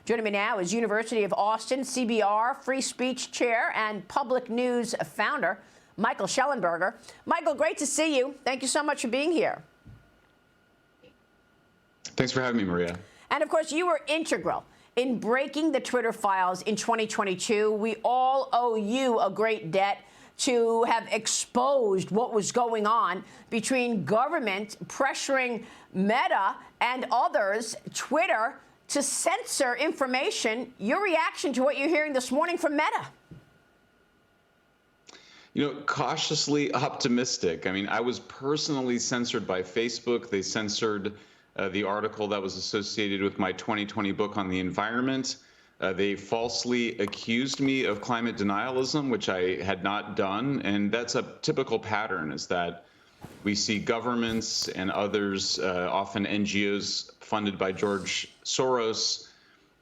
Joining me now is University of Austin CBR Free Speech Chair and Public News founder, Michael Shellenberger. Michael, great to see you. Thank you so much for being here. Thanks for having me, Maria. And of course, you were integral in breaking the Twitter files in 2022. We all owe you a great debt to have exposed what was going on between government pressuring Meta and others, Twitter, to censor information. Your reaction to what you're hearing this morning from Meta? You know, cautiously optimistic. I mean, I was personally censored by Facebook. They censored the article that was associated with my 2020 book on the environment. They falsely accused me of climate denialism, which I had not done. And that's a typical pattern, is that we see governments and others, often NGOs funded by George Soros,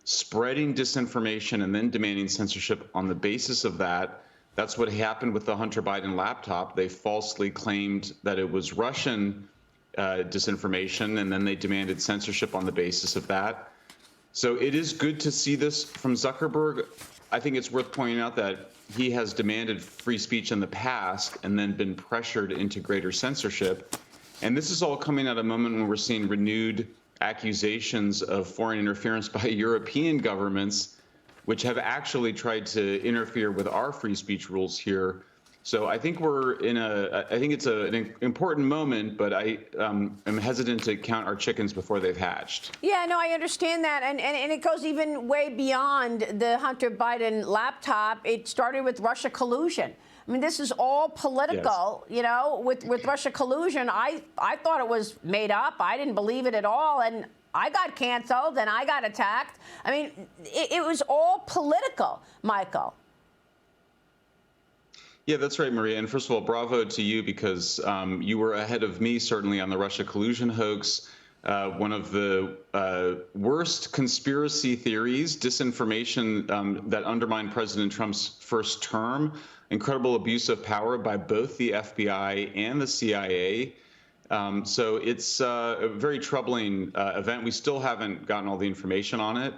spreading disinformation and then demanding censorship on the basis of that. That's what happened with the Hunter Biden laptop. They falsely claimed that it was Russian disinformation, and then they demanded censorship on the basis of that. So it is good to see this from Zuckerberg. I think it's worth pointing out that he has demanded free speech in the past and then been pressured into greater censorship. And this is all coming at a moment when we're seeing renewed accusations of foreign interference by European governments, which have actually tried to interfere with our free speech rules here. So I think it's an important moment, but I am hesitant to count our chickens before they've hatched. Yeah, no, I understand that. And it goes even way beyond the Hunter Biden laptop. It started with Russia collusion. I mean, this is all political, yes. You know, with Russia collusion. I thought it was made up. I didn't believe it at all. And I got canceled and I got attacked. I mean, it was all political, Michael. Yeah, that's right, Maria. And first of all, bravo to you, because you were ahead of me, certainly, on the Russia collusion hoax. One of the worst conspiracy theories, disinformation that undermined President Trump's first term, incredible abuse of power by both the FBI and the CIA. So it's a very troubling event. We still haven't gotten all the information on it.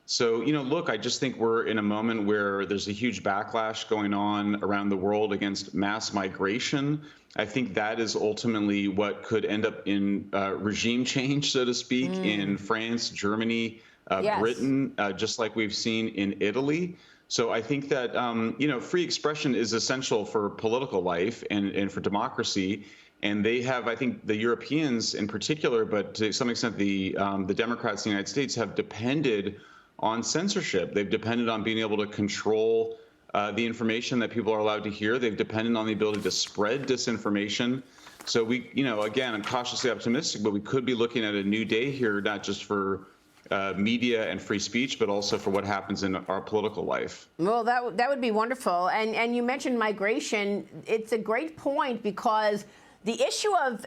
So, you know, look, I just think we're in a moment where there's a huge backlash going on around the world against mass migration. I think that is ultimately what could end up in regime change, so to speak, in France, Germany, yes. Britain, just like we've seen in Italy. So I think that, you know, free expression is essential for political life and for democracy. And they have, I think, the Europeans in particular, but to some extent the Democrats in the United States have depended on censorship. They've depended on being able to control the information that people are allowed to hear. They've depended on the ability to spread disinformation. So we, you know, again, I'm cautiously optimistic, but we could be looking at a new day here, not just for media and free speech, but also for what happens in our political life. Well, that would be wonderful. And you mentioned migration. It's a great point, because the issue of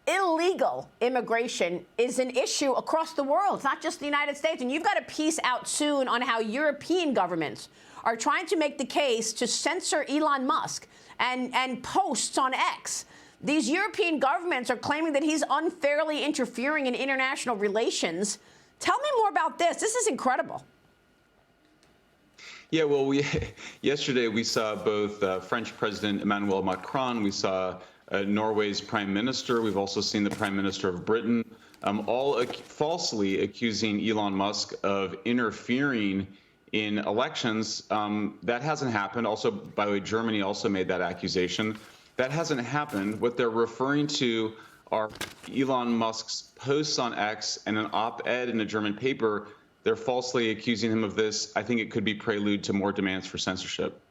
illegal immigration is an issue across the world. It's not just the United States. And you've got a piece out soon on how European governments are trying to make the case to censor Elon Musk and posts on X. These European governments are claiming that he's unfairly interfering in international relations. Tell me more about this. This is incredible. Yeah, well, yesterday we saw both French President Emmanuel Macron, we saw Norway's prime minister. We've also seen the prime minister of Britain, all falsely accusing Elon Musk of interfering in elections. That hasn't happened. Also, by the way, Germany also made that accusation. That hasn't happened. What they're referring to are Elon Musk's posts on X and an op-ed in a German paper. They're falsely accusing him of this. I think it could be prelude to more demands for censorship.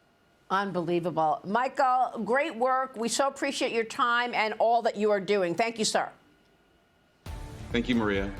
Unbelievable. Michael, great work. We so appreciate your time and all that you are doing. Thank you, sir. Thank you, Maria.